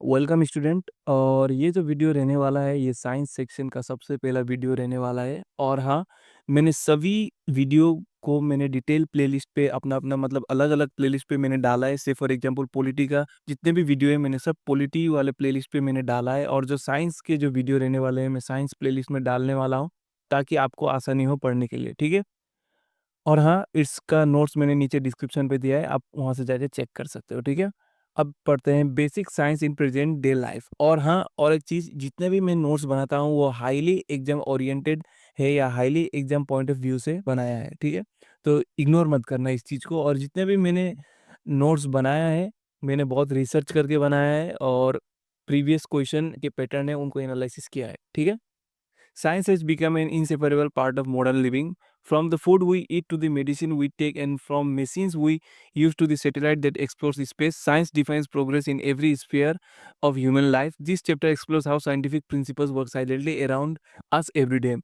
Welcome student. और ये जो वीडियो रहने वाला है ये साइंस सेक्शन का सबसे पहला वीडियो रहने वाला है। और हाँ, मैंने सभी वीडियो को मैंने डिटेल प्लेलिस्ट पे अपना अपना मतलब अलग अलग प्लेलिस्ट पे मैंने डाला है। से फॉर एग्जांपल पॉलिटी का जितने भी वीडियो है मैंने सब पॉलिटी वाले प्लेलिस्ट पे मैंने डाला है, और जो साइंस के जो वीडियो रहने वाले हैं मैं साइंस प्लेलिस्ट में डालने वाला हूँ ताकि आपको आसानी हो पढ़ने के लिए। ठीक है। और हाँ, इसका नोट्स मैंने नीचे डिस्क्रिप्शन पे दिया है, आप वहाँ से जाके चेक कर सकते हो। ठीक है। अब पढ़ते हैं basic science in present day life. और हाँ, और एक चीज़, जितने भी मैं नोट्स बनाता हूँ वो हाईली एग्जाम ओरिएंटेड है या highly exam point of view से बनाया है। ठीक है। तो इग्नोर मत करना इस चीज़ को। और जितने भी मैंने नोट्स बनाया है मैंने बहुत रिसर्च करके बनाया है, और प्रीवियस क्वेश्चन के पैटर्न है उनको एनालिसिस किया है। ठीक है। Science has become an inseparable part of modern living. From the food we eat to the medicine we take, and from machines we use to the satellite that explores space, science defines progress in every sphere of human life. This chapter explores how scientific principles work silently around us every day.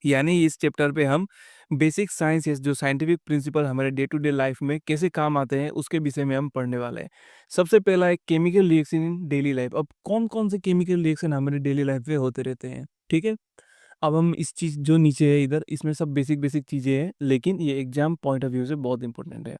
यानी इस chapter पे हम basic science जो scientific principle हमारे day to day life में कैसे काम आते हैं उसके विषय में हम पढ़ने वाले हैं। सबसे पहला है chemical reaction in daily life. अब कौन कौन से केमिकल रिएक्शन हमारे डेली लाइफ में होते रहते हैं। ठीक है। अब हम इस चीज़ जो नीचे है इधर इसमें सब बेसिक बेसिक चीज़ें हैं, लेकिन ये एग्जाम पॉइंट ऑफ व्यू से बहुत इंपॉर्टेंट है।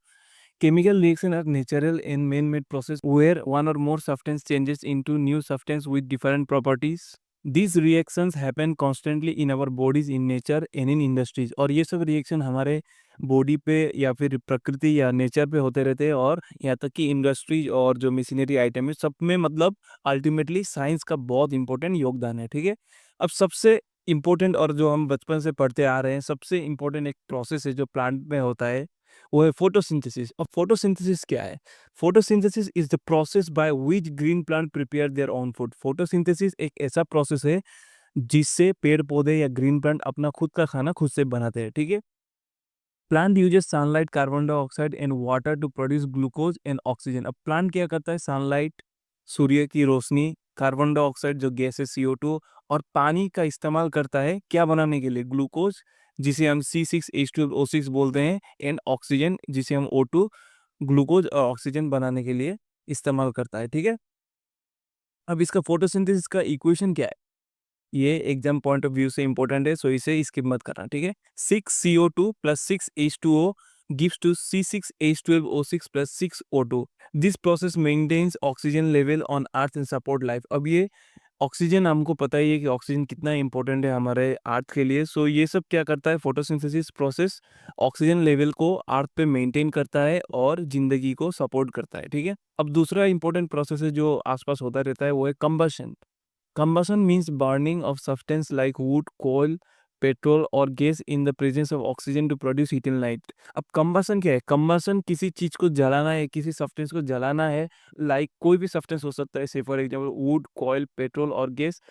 Chemical reaction are natural and man-made process where one or more substance changes into new substance with different properties. These reactions happen constantly in our bodies, in nature and in industries. और ये सब reaction हमारे body पे या फिर प्रकृति या nature पे होते रहते हैं, और यहाँ तक कि इंडस्ट्रीज और जो मशीनरी आइटम है सब में, मतलब अल्टीमेटली साइंस का बहुत इंपॉर्टेंट योगदान है। ठीक है। अब सबसे इम्पोर्टेंट और जो हम बचपन से पढ़ते आ रहे हैं सबसे इम्पोर्टेंट एक प्रोसेस है जो प्लांट में होता है, वो है फोटोसिंथेसिस। अब फोटोसिंथेसिस क्या है? Photosynthesis is the process by which green plant prepare their own food. Photosynthesis एक ऐसा प्रोसेस है जिससे पेड़ पौधे या ग्रीन प्लांट अपना खुद का खाना खुद से बनाते हैं। ठीक है। Plant uses sunlight, carbon dioxide and water to produce glucose and oxygen. अब प्लांट क्या करता है? सनलाइट, सूर्य की रोशनी, कार्बन डाइऑक्साइड जो गैस है CO2, और पानी का इस्तेमाल करता है क्या बनाने के लिए? ग्लूकोज, जिसे हम C6H12O6 बोलते हैं, एंड ऑक्सीजन जिसे हम O2, ग्लूकोज और ऑक्सीजन बनाने के लिए इस्तेमाल करता है। ठीक है। अब इसका फोटोसिंथेसिस का इक्वेशन क्या है? ये एग्जाम पॉइंट ऑफ व्यू से इंपॉर्टेंट है, सो इसे स्किप मत करना। ठीक है। 6CO2 plus 6H2O gives to C6H12O6 plus 6O2. This process maintains oxygen level on earth and support life. अब ये ऑक्सीजन, हमको पता ही है कि ऑक्सीजन कितना इंपॉर्टेंट है हमारे अर्थ के लिए। सो ये सब क्या करता है? फोटोसिंथेसिस प्रोसेस ऑक्सीजन लेवल को अर्थ पे मेंटेन करता है और जिंदगी को सपोर्ट करता है। ठीक है। अब दूसरा इंपॉर्टेंट प्रोसेस है जो आसपास होता रहता है, वो है combustion. Combustion means burning of substance like wood, coal, petrol और gas in the presence of oxygen to produce heat and light. अब कंबसन क्या है? कंबसन किसी चीज को जलाना है, किसी सब्सटेंस को जलाना है। लाइक कोई भी सब्सटेंस हो सकता है, से for example would, coil, petrol और गैस।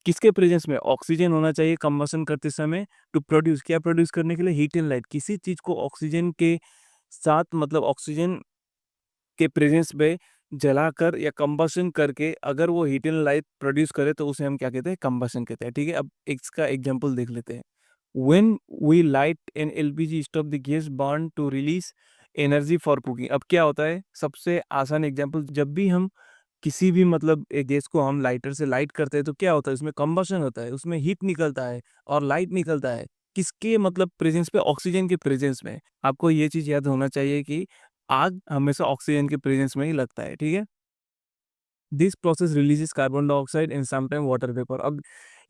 किसके प्रेजेंस में? ऑक्सीजन होना चाहिए कंबसन करते समय, टू प्रोड्यूस, क्या प्रोड्यूस करने के लिए? Heat and light. किसी चीज को ऑक्सीजन के साथ, मतलब ऑक्सीजन के प्रेजेंस में जलाकर या कंबशन करके अगर वो हीट एंड लाइट प्रोड्यूस करे तो उसे हम क्या कहते हैं? कंबशन कहते हैं। ठीक है। अब इसका एग्जांपल देख लेते हैं। When we light an LPG stove, the gas burn to release energy for cooking. अब क्या होता है? सबसे आसान एग्जांपल, जब भी हम किसी भी मतलब गैस को हम लाइटर से लाइट करते हैं तो क्या होता है? उसमें कंबशन होता है, उसमें हीट निकलता है और लाइट निकलता है। किसके मतलब प्रेजेंस पे? ऑक्सीजन के प्रेजेंस में। आपको ये चीज याद होना चाहिए कि आग हमेशा ऑक्सीजन के प्रेजेंस में ही लगता है। ठीक है। This process releases carbon dioxide and sometime water vapour. अब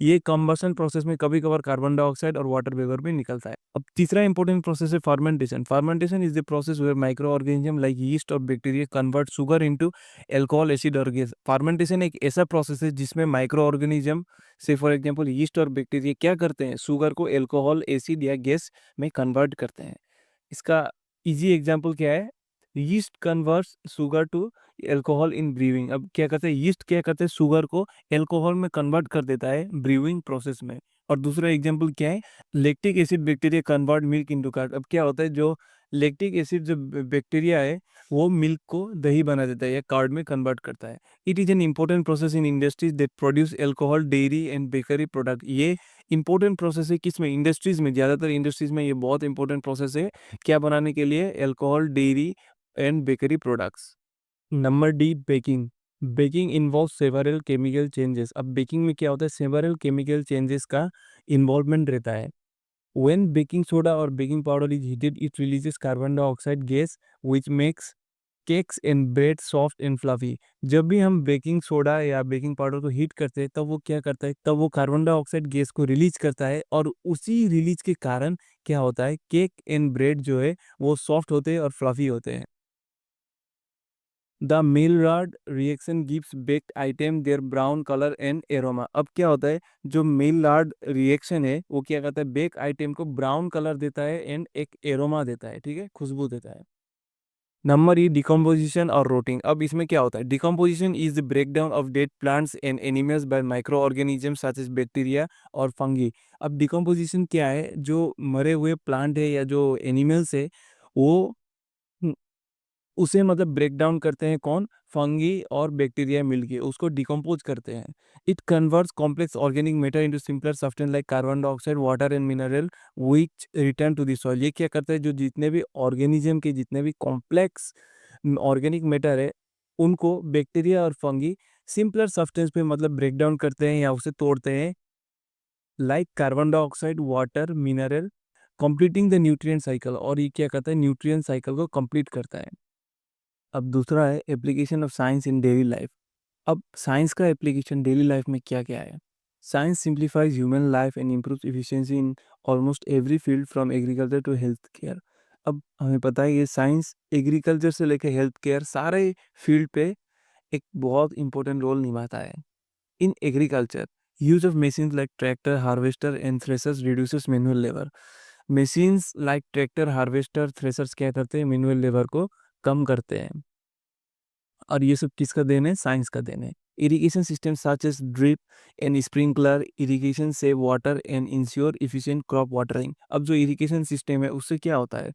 ये कंबशन प्रोसेस में कभी कभार कार्बन डाइऑक्साइड और वाटर वेपर भी निकलता है। अब तीसरा इंपॉर्टेंट प्रोसेस है fermentation. Fermentation is the process where micro organism like yeast और bacteria convert sugar into alcohol, acid और गैस। फर्मेंटेशन एक ऐसा प्रोसेस है जिसमें micro organism, say for example yeast और बैक्टीरिया, क्या करते हैं? शुगर को अल्कोहल, एसिड या गैस में कन्वर्ट करते हैं। इसका इजी एग्जाम्पल क्या है? Yeast converts sugar to alcohol in brewing. अब क्या करते हैं? यीस्ट क्या करते हैं? शुगर को अल्कोहल में कन्वर्ट कर देता है ब्रीविंग प्रोसेस में। और दूसरा एग्जांपल क्या है? Lactic acid bacteria convert milk into curd. अब क्या होता है? जो लैक्टिक एसिड जो बैक्टीरिया है वो मिल्क को दही बना देता है या कर्ड में कन्वर्ट करता है। It is an important process in industries that produce alcohol, dairy and bakery product. ये इंपॉर्टेंट प्रोसेस है किसमें? इंडस्ट्रीज में। ज़्यादातर इंडस्ट्रीज में ये बहुत इंपॉर्टेंट प्रोसेस है, क्या बनाने के लिए? Alcohol, dairy and bakery products. Number D, baking. Baking involve several chemical changes. अब बेकिंग में क्या होता है, सेवरल केमिकल चेंजेस का इन्वॉल्वमेंट रहता है। व्हेन बेकिंग सोडा और baking powder is heated it releases carbon dioxide gas which makes cakes and bread soft and fluffy. जब भी हम बेकिंग सोडा या बेकिंग पाउडर को हीट करते हैं तब वो क्या करता है, तब वो कार्बन डाइऑक्साइड गैस को रिलीज करता है, और उसी रिलीज के कारण क्या होता है, केक एंड ब्रेड जो है वो सॉफ्ट होते हैं और फ्लफी होते हैं। The Maillard reaction gives baked item their brown colour and aroma. अब क्या होता है, जो मेलरार्ड रिएक्शन है वो क्या करता है, बेक आइटम को ब्राउन कलर देता है एंड एक एरोमा देता है, ठीक है, खुशबू देता है। नंबर ई डिकम्पोजिशन और रोटिंग। अब इसमें क्या होता है, decomposition is the breakdown of dead plants and animals by microorganisms such as bacteria और फंगी। अब डिकम्पोजिशन क्या है, जो मरे हुए प्लांट है या जो एनिमल्स है वो उसे मतलब ब्रेक डाउन करते हैं, कौन, फंगी और बैक्टीरिया मिलके उसको डिकम्पोज करते हैं। It converts complex organic matter into simpler substance like carbon dioxide water and mineral which return to the soil. ये क्या करता है, जो जितने भी ऑर्गेनिज्म के जितने भी कॉम्प्लेक्स ऑर्गेनिक मैटर है उनको बैक्टीरिया और फंगी सिंपलर सब्सटेंस पे मतलब ब्रेक डाउन करते हैं या उसे तोड़ते हैं, like carbon dioxide water mineral, completing the nutrient cycle. और ये क्या करता है, न्यूट्रिएंट साइकिल को कंप्लीट करता है। अब दूसरा है application of science in daily life. अब साइंस का एप्लीकेशन डेली लाइफ में क्या क्या है। Science simplifies human life and improve efficiency in almost every field from agriculture to health care. अब हमें पता है ये साइंस एग्रीकल्चर से लेकर हेल्थ केयर सारे फील्ड पे एक बहुत इंपॉर्टेंट रोल निभाता है। In agriculture use of machines like tractor harvester and threshers reduces manual labour. Machines like tractor harvester threshers क्या करते हैं, मैनुअल लेबर को कम करते हैं। और ये सब किसका देन है, साइंस का देन है। Irrigation system such as drip and sprinkler irrigation से water and ensure efficient crop watering. अब जो इरिगेशन सिस्टम है उससे क्या होता है,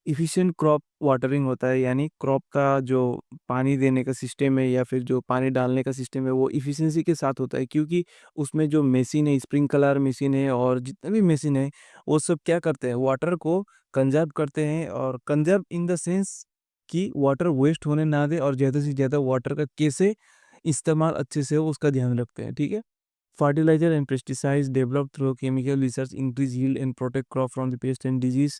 इफिशिएंट क्रॉप वाटरिंग होता है, यानी क्रॉप का जो पानी देने का सिस्टम है या फिर जो पानी डालने का सिस्टम है वो इफिशिएंसी के साथ होता है, क्योंकि उसमें जो मशीन है, स्प्रिंकलर मशीन है और जितने भी मशीन है वो सब क्या करते हैं, वाटर को कंजर्व करते हैं। और कंजर्व इन द सेंस कि वाटर वेस्ट होने ना दे और ज़्यादा से ज़्यादा वाटर का कैसे इस्तेमाल अच्छे से हो उसका ध्यान रखते हैं, ठीक है। Fertiliser and pesticides develop through chemical research increase yield and protect crop from the pest and disease.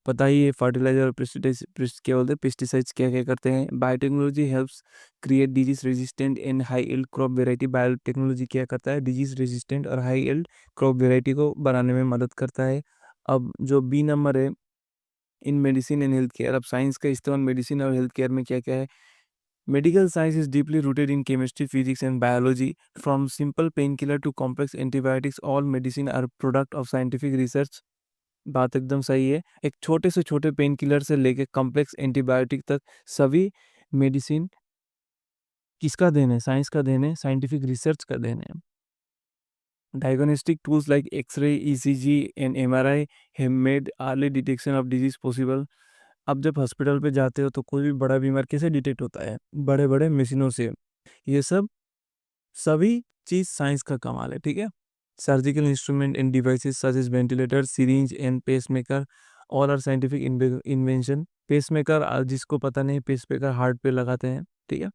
पता ही है फर्टिलाइजर और क्या बोलते हैं, पेस्टिसाइड्स क्या क्या करते हैं। Biotechnology helps create disease resistant and high yield crop variety. Biotechnology क्या करता है, डिजीज रेजिस्टेंट और हाई यील्ड क्रॉप वेराइटी को बनाने में मदद करता है। अब जो बी नंबर है, इन मेडिसिन एंड हेल्थ केयर। अब साइंस का इस्तेमाल मेडिसिन और हेल्थ केयर में क्या क्या है। Medical science is deeply rooted in chemistry physics and biology. From simple pain killer to complex antibiotics all medicine are product of scientific research. बात एकदम सही है। एक छोटे से छोटे पेन किलर से लेके कॉम्प्लेक्स एंटीबायोटिक तक सभी मेडिसिन किसका देन है, साइंस का देन है, साइंटिफिक रिसर्च का देन है। Diagnostic tools like X ray ECG and MRI have made early detection of disease possible. अब जब हॉस्पिटल पे जाते हो तो कोई भी बड़ा बीमार कैसे डिटेक्ट होता है, बड़े बड़े मशीनों से। ये सब सभी चीज साइंस का कमाल है, ठीक है। Surgical instrument and devices such as ventilator syringe and pacemaker all are scientific invention. Pacemaker जिसको पता नहीं, पेसमेकर हार्ट पे लगाते हैं, ठीक है।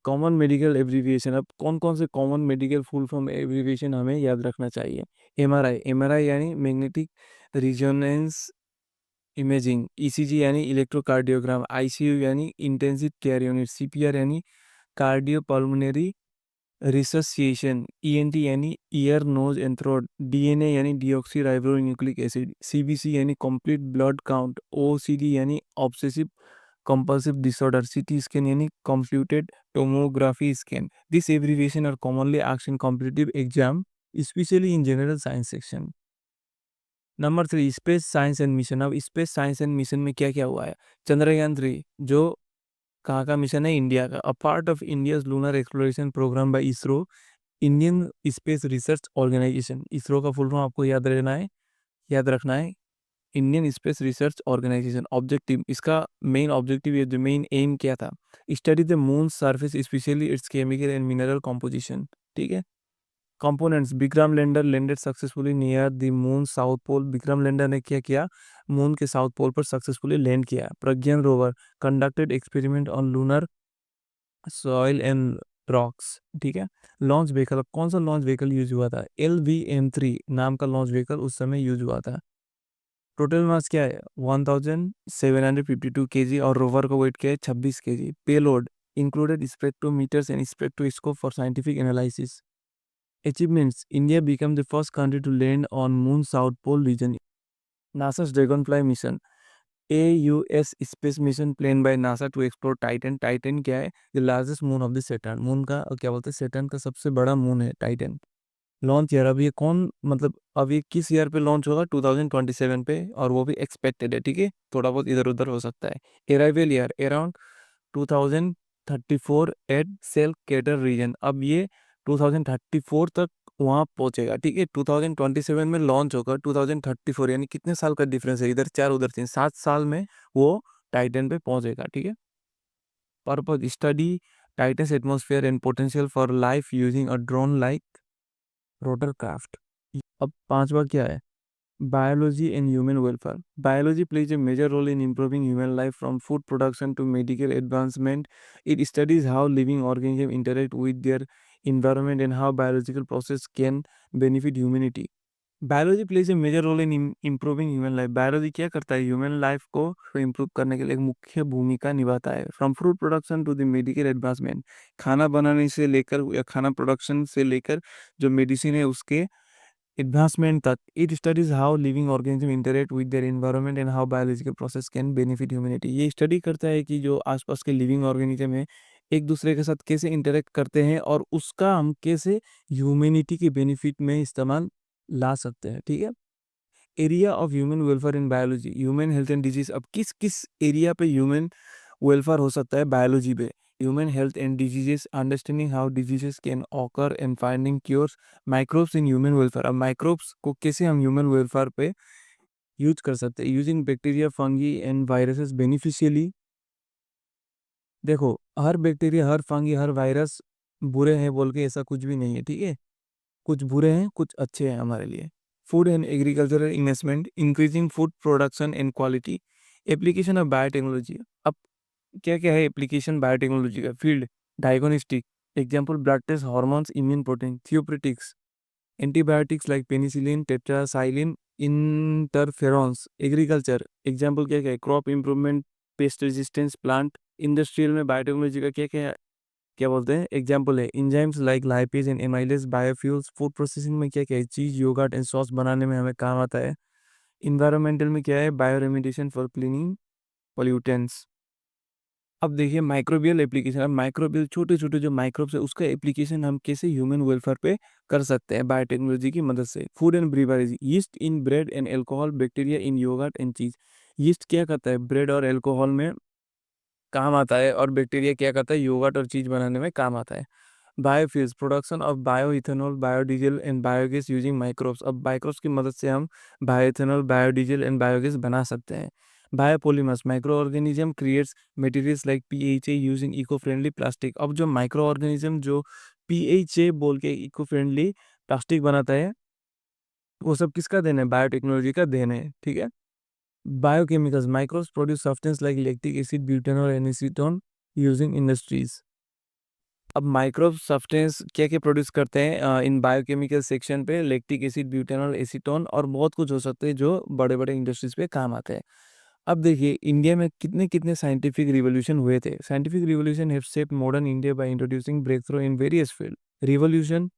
Common medical abbreviation. अब कौन कौन से common medical full form abbreviation हमें याद रखना चाहिए। एमआरआई, एमआरआई यानी मैग्नेटिक रिजोनेंस इमेजिंग। ईसीजी यानी इलेक्ट्रोकार्डियोग्राम। आईसीयू यानी इंटेंसिव केयर यूनिट। सीपीआर यानी कार्डियोपल्मोनरी रिससिएशन। ईएनटी यानी ear nose and throat. DNA यानी deoxyribonucleic acid. CBC यानी कंप्लीट ब्लड काउंट। ओसीडी यानी obsessive compulsive disorder. CT scan यानी computed tomography scan. This abbreviation are commonly asked in competitive exam, especially in general science section. Number 3 space science and mission. अब space science and mission में क्या क्या हुआ है। चंद्रयान 3 जो कहाँ का मिशन है, इंडिया का। A part of India's lunar exploration programme by ISRO, Indian space research organisation. ISRO का फुल फॉर्म आपको याद रखना है, Indian space research organisation. Objective, इसका मेन ऑब्जेक्टिव या जो मेन एम क्या था, study the moon surface especially its chemical and mineral composition, ठीक है। Components, Vikram lander landed successfully near the moon south pole. Vikram lander ने क्या किया, मून के साउथ पोल पर सक्सेसफुली लैंड किया। Pragyan rover conducted experiment on lunar soil and rocks, ठीक है। लॉन्च व्हीकल, अब कौन सा लॉन्च व्हीकल यूज हुआ था? LVM-3 नाम का लॉन्च व्हीकल उस समय यूज हुआ था। टोटल मास क्या है? 1752 kg, और रोवर का वेट क्या है? 26 kg। Payload included spectrometers and spectroscope for scientific analysis. Achievements: India became the first country to land on Moon South Pole region. NASA's Dragonfly mission. AUS space mission planned by NASA to explore Titan. Titan क्या है? The largest moon of the Saturn. Moon का क्या बोलते हैं? Saturn का सबसे बड़ा moon है टाइटन। लॉन्च ईयर, अब ये कौन मतलब अब ये किस ईयर पे लॉन्च होगा? 2027 पे, और वो भी एक्सपेक्टेड है, ठीक है। थोड़ा बहुत इधर उधर हो सकता है। Arrival year around 2034 at cell crater region. अब ये 2034 तक वहाँ पहुंचेगा, ठीक है। 2027 में लॉन्च होगा, 2034 यानी कितने साल का डिफरेंस है? इधर 4 उधर 3, 7 साल में वो टाइटन पे पहुंचेगा, ठीक है। Purpose: study titans atmosphere and potential for life using a drone like rotor craft. अब पांचवा क्या है? Biology and human welfare. Biology plays a major role in improving human life from food production to medical advancement. It studies how living organisms interact with their environment and how biological process can benefit humanity. Biology plays a major role in improving human life. Biology क्या करता है? Human life को improve करने के लिए एक मुख्य भूमिका निभाता है। From food production to the medical advancement. खाना बनाने से लेकर या खाना प्रोडक्शन से लेकर जो मेडिसिन है उसके एडवांसमेंट तक। It studies how living organism interact with their environment and how biological process can benefit humanity. ये स्टडी करता है कि जो आसपास के लिविंग ऑर्गेनिज्म है एक दूसरे के साथ कैसे इंटरेक्ट करते हैं और उसका हम कैसे ह्यूमैनिटी के बेनिफिट में इस्तेमाल ला सकते हैं, ठीक है। Area of human welfare in biology, human health and disease. अब किस किस एरिया पे ह्यूमन वेलफेयर हो सकता है? बायोलॉजी पे। Human health and diseases, understanding how diseases can occur and finding cures. Microbes in human welfare, अब माइक्रोब्स को कैसे हम ह्यूमन वेलफेयर पे यूज कर सकते हैं? Using bacteria, fungi and viruses beneficially. देखो, हर बैक्टीरिया, हर फंगी, हर वायरस बुरे हैं बोल के ऐसा कुछ भी नहीं है, ठीक है। कुछ बुरे हैं, कुछ अच्छे हैं हमारे लिए। Food and agricultural investment, increasing food production and quality. Application of biotechnology. अब क्या क्या है एप्लीकेशन बायोटेक्नोलॉजी का? Field diagnostic, example blood test, hormones, immune protein. Therapeutics, antibiotics like penicillin, tetracycline, interferons. Agriculture, example क्या क्या है? Crop improvement, pest resistance, plant. Industrial में biotechnology का क्या क्या बोलते हैं? एग्जाम्पल है enzymes like lipase and amylase, biofuels. Food processing में क्या क्या है? चीज, योगर्ट एंड सॉस बनाने में हमें काम आता है। इन्वायरमेंटल में क्या है? Bioremediation for cleaning pollutants. अब देखिए माइक्रोबियल एप्लीकेशन। अब माइक्रोबियल छोटे छोटे जो माइक्रोब्स है उसका एप्लीकेशन हम कैसे ह्यूमन वेलफेयर पे कर सकते हैं बायोटेक्नोलॉजी की मदद से। Food and beverage, yeast in bread and alcohol, bacteria in yogurt and cheese. Yeast क्या करता है? ब्रेड और एल्कोहल में काम आता है, और बैक्टीरिया क्या करता है? योगर्ट और चीज बनाने में काम आता है। Biofuels, production of bioethanol, biodiesel and biogas using microbes. अब माइक्रोब्स की मदद से हम बायोइथेनॉल, बायोडीजल एंड बायोगैस बना सकते हैं। Biopolymers, microorganism creates materials like PHA using eco friendly plastic. अब जो माइक्रो ऑर्गेनिज्म जो पीएचए बोल के इको फ्रेंडली प्लास्टिक बनाता है वो सब किसका देन है? बायोटेक्नोलॉजी का देन है, ठीक है। Biochemicals, microbes produce substance like lactic acid, butanol and acetone using industries. अब माइक्रोब सब्सटेंस क्या क्या प्रोड्यूस करते हैं इन बायोकेमिकल सेक्शन पे? लैक्टिक एसिड, ब्यूटेनॉल, एसीटोन, और बहुत कुछ हो सकते हैं जो बड़े बड़े इंडस्ट्रीज पे काम आते हैं। अब देखिए इंडिया में कितने कितने साइंटिफिक रिवोल्यूशन हुए थे। Scientific revolution have shaped modern India by introducing breakthrough in various field. Revolution,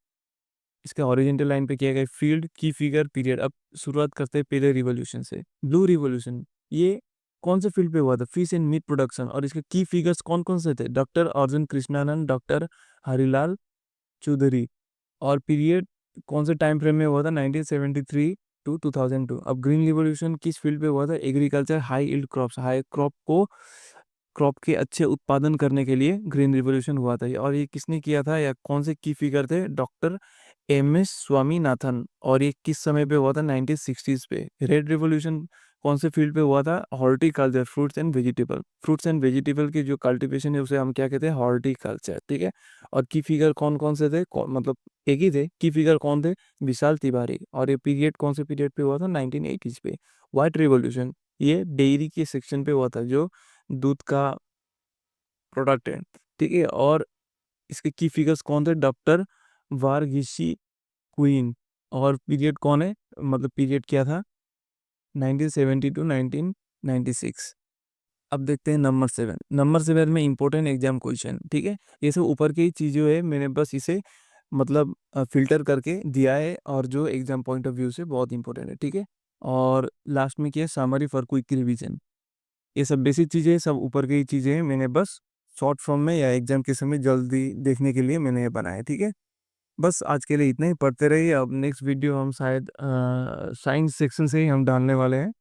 इसका हॉरिजॉन्टल लाइन पे किया गया। फील्ड, की फिगर, पीरियड। अब शुरुआत करते हैं पहले रिवोल्यूशन से। ब्लू रिवोल्यूशन, ये कौन से फील्ड पे हुआ था? Fish and meat production. और इसके की फिगर्स कौन कौन से थे? Doctor Arjun Krishnanand, doctor Harilal Chaudhary. और पीरियड कौन से टाइम फ्रेम में हुआ था? 1973 टू 2002। अब ग्रीन रिवोल्यूशन किस फील्ड पे हुआ था? Agriculture, high yield crops, high crop के अच्छे उत्पादन करने के लिए ग्रीन रिवोल्यूशन हुआ था। और ये किसने किया था या कौन से की फिगर थे? Doctor MS Swaminathan. और ये किस समय पे हुआ था? 1960s पे। रेड रिवोल्यूशन कौन से फील्ड पे हुआ था? Horticulture, fruits and vegetable. Fruits and vegetable की जो कल्टीवेशन है उसे हम क्या कहते हैं? हॉर्टिकल्चर, ठीक है। और की फिगर कौन कौन से थे? मतलब एक ही थे। की फिगर कौन थे? विशाल तिवारी। और ये पीरियड कौन से पीरियड पे हुआ था? 1980s पे। व्हाइट रिवोल्यूशन, ये डेयरी के सेक्शन पे हुआ था, जो दूध का प्रोडक्ट है, ठीक है। और इसके की फिगर्स कौन थे? डॉक्टर वारगिशी क्वीन। और पीरियड कौन है, मतलब पीरियड क्या था? 1970 टू 1996। अब देखते हैं नंबर 7। नंबर 7 में इंपॉर्टेंट एग्जाम क्वेश्चन, ठीक है। ये सब ऊपर की चीज़ें है, मैंने बस इसे मतलब फिल्टर करके दिया है, और जो एग्जाम पॉइंट ऑफ व्यू से बहुत इंपॉर्टेंट है, ठीक है। और लास्ट में क्या है? Summary for quick revision. ये सब बेसिक चीज़ें, सब ऊपर की चीज़ें हैं, मैंने बस शॉर्ट फॉर्म में या एग्जाम के समय जल्दी देखने के लिए मैंने ये बनाया, ठीक है। बस आज के लिए इतना ही, पढ़ते रहिए। अब नेक्स्ट वीडियो हम शायद साइंस सेक्शन से ही हम डालने वाले हैं।